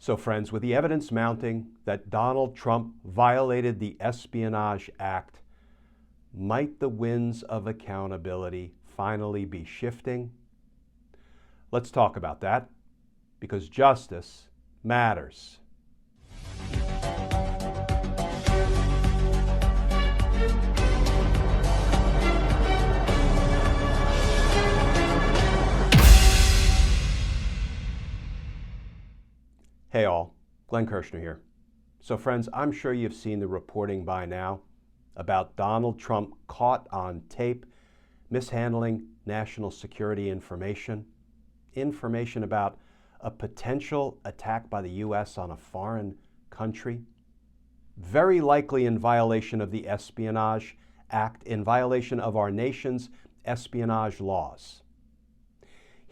So friends, with the evidence mounting that Donald Trump violated the Espionage Act, might the winds of accountability finally be shifting? Let's talk about that, because justice matters. Hey all, Glenn Kirshner here. So friends, I'm sure you've seen the reporting by now about Donald Trump caught on tape mishandling national security information about a potential attack by the U.S. on a foreign country, very likely in violation of the Espionage Act, in violation of our nation's espionage laws.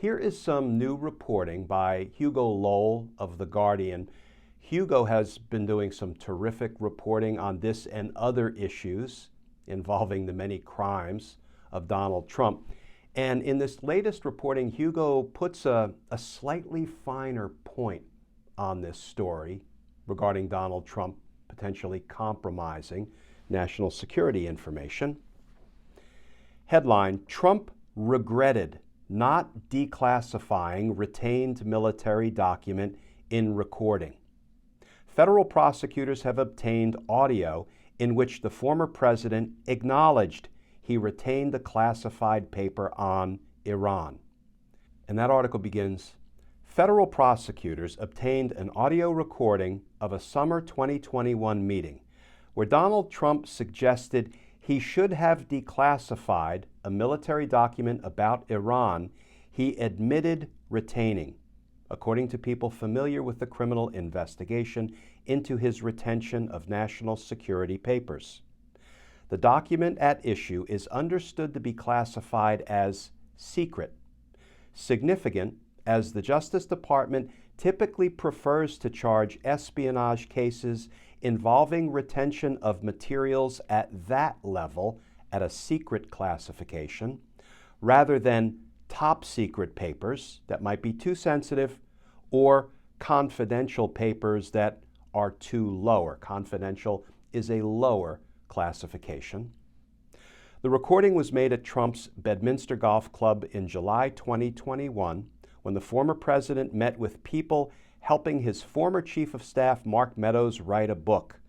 Here is some new reporting by Hugo Lowell of The Guardian. Hugo has been doing some terrific reporting on this and other issues involving the many crimes of Donald Trump. And in this latest reporting, Hugo puts a slightly finer point on this story regarding Donald Trump potentially compromising national security information. Headline: Trump regretted not declassifying retained military document in recording. Federal prosecutors have obtained audio in which the former president acknowledged he retained the classified paper on Iran. And that article begins, federal prosecutors obtained an audio recording of a summer 2021 meeting where Donald Trump suggested he should have declassified a military document about Iran he admitted retaining, according to people familiar with the criminal investigation into his retention of national security papers. The document at issue is understood to be classified as secret, significant as the Justice Department typically prefers to charge espionage cases involving retention of materials at that level at a secret classification, rather than top secret papers that might be too sensitive or confidential papers that are too lower. Confidential is a lower classification. The recording was made at Trump's Bedminster Golf Club in July 2021 when the former president met with people helping his former chief of staff, Mark Meadows, write a book,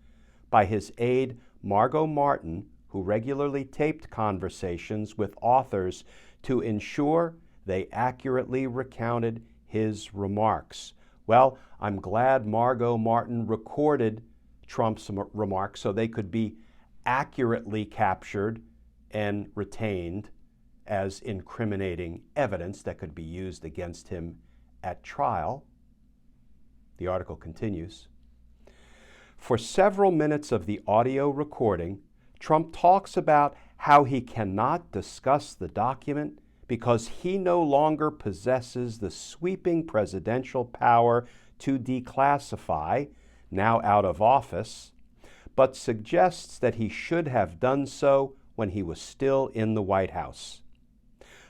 by his aide, Margot Martin, who regularly taped conversations with authors to ensure they accurately recounted his remarks. Well, I'm glad Margot Martin recorded Trump's remarks so they could be accurately captured and retained as incriminating evidence that could be used against him at trial. The article continues. For several minutes of the audio recording, Trump talks about how he cannot discuss the document because he no longer possesses the sweeping presidential power to declassify, now out of office, but suggests that he should have done so when he was still in the White House.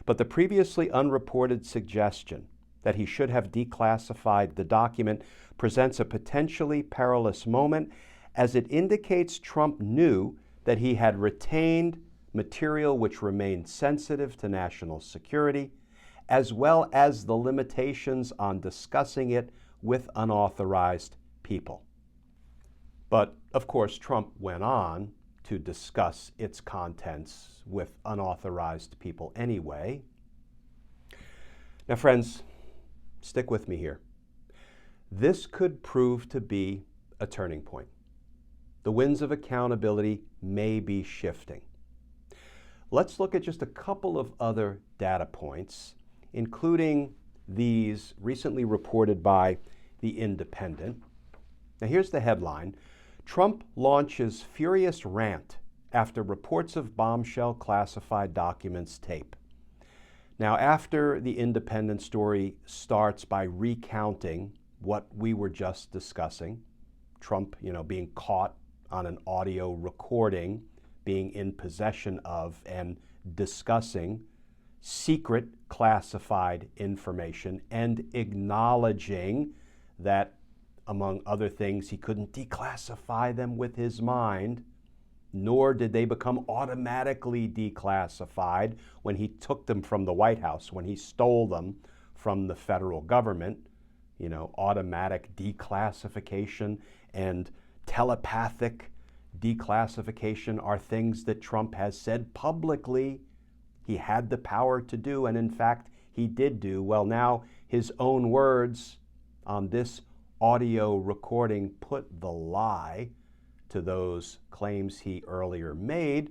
But the previously unreported suggestion that he should have declassified the document presents a potentially perilous moment, as it indicates Trump knew that he had retained material which remained sensitive to national security, as well as the limitations on discussing it with unauthorized people. But of course, Trump went on to discuss its contents with unauthorized people anyway. Now friends, stick with me here. This could prove to be a turning point. The winds of accountability may be shifting. Let's look at just a couple of other data points, including these recently reported by The Independent. Now here's the headline: Trump launches Furious Rant after reports of bombshell classified documents tape. Now, after the Independent story starts by recounting what we were just discussing, Trump, being caught on an audio recording, being in possession of and discussing secret classified information and acknowledging that among other things, he couldn't declassify them with his mind, nor did they become automatically declassified when he took them from the White House, when he stole them from the federal government. Automatic declassification and telepathic declassification are things that Trump has said publicly he had the power to do, and in fact, he did do. Well, now his own words on this audio recording put the lie to those claims he earlier made.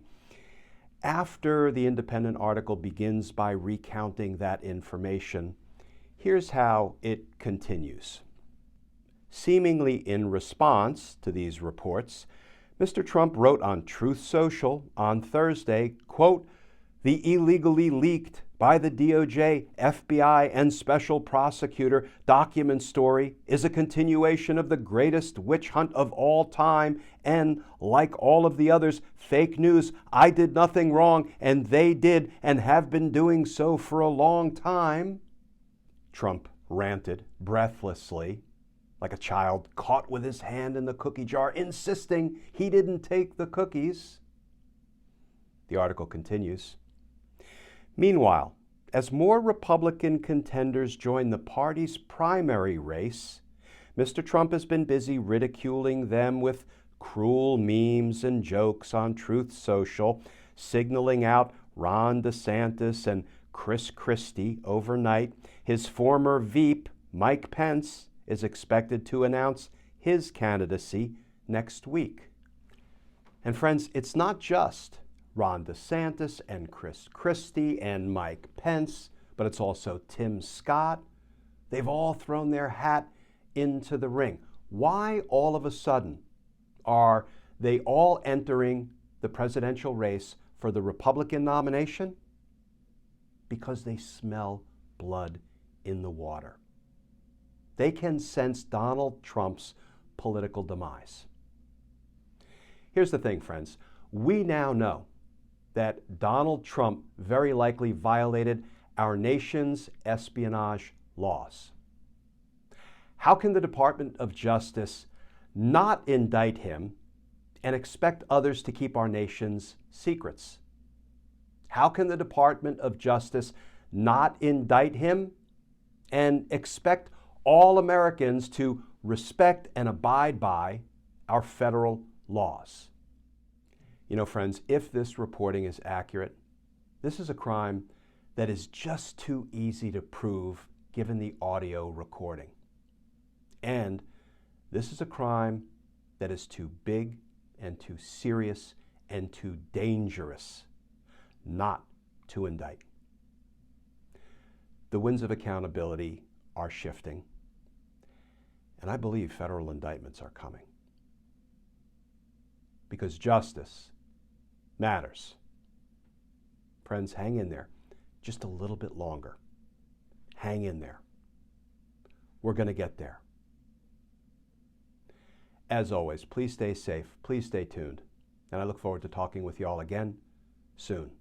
After the Independent article begins by recounting that information, here's how it continues. Seemingly in response to these reports, Mr. Trump wrote on Truth Social on Thursday, quote, "The illegally leaked by the DOJ, FBI, and special prosecutor document story is a continuation of the greatest witch hunt of all time, and like all of the others, fake news. I did nothing wrong, and they did, and have been doing so for a long time." Trump ranted breathlessly, like a child caught with his hand in the cookie jar, insisting he didn't take the cookies. The article continues. Meanwhile, as more Republican contenders join the party's primary race, Mr. Trump has been busy ridiculing them with cruel memes and jokes on Truth Social, signaling out Ron DeSantis and Chris Christie overnight. His former Veep, Mike Pence, is expected to announce his candidacy next week. And friends, it's not just Ron DeSantis and Chris Christie and Mike Pence, but it's also Tim Scott. They've all thrown their hat into the ring. Why all of a sudden are they all entering the presidential race for the Republican nomination? Because they smell blood in the water. They can sense Donald Trump's political demise. Here's the thing, friends. We now know that Donald Trump very likely violated our nation's espionage laws. How can the Department of Justice not indict him and expect others to keep our nation's secrets? How can the Department of Justice not indict him and expect all Americans to respect and abide by our federal laws? Friends, if this reporting is accurate, this is a crime that is just too easy to prove given the audio recording. And this is a crime that is too big and too serious and too dangerous not to indict. The winds of accountability are shifting, and I believe federal indictments are coming. Because justice matters. Friends, hang in there just a little bit longer. Hang in there. We're going to get there. As always, please stay safe, please stay tuned, and I look forward to talking with you all again soon.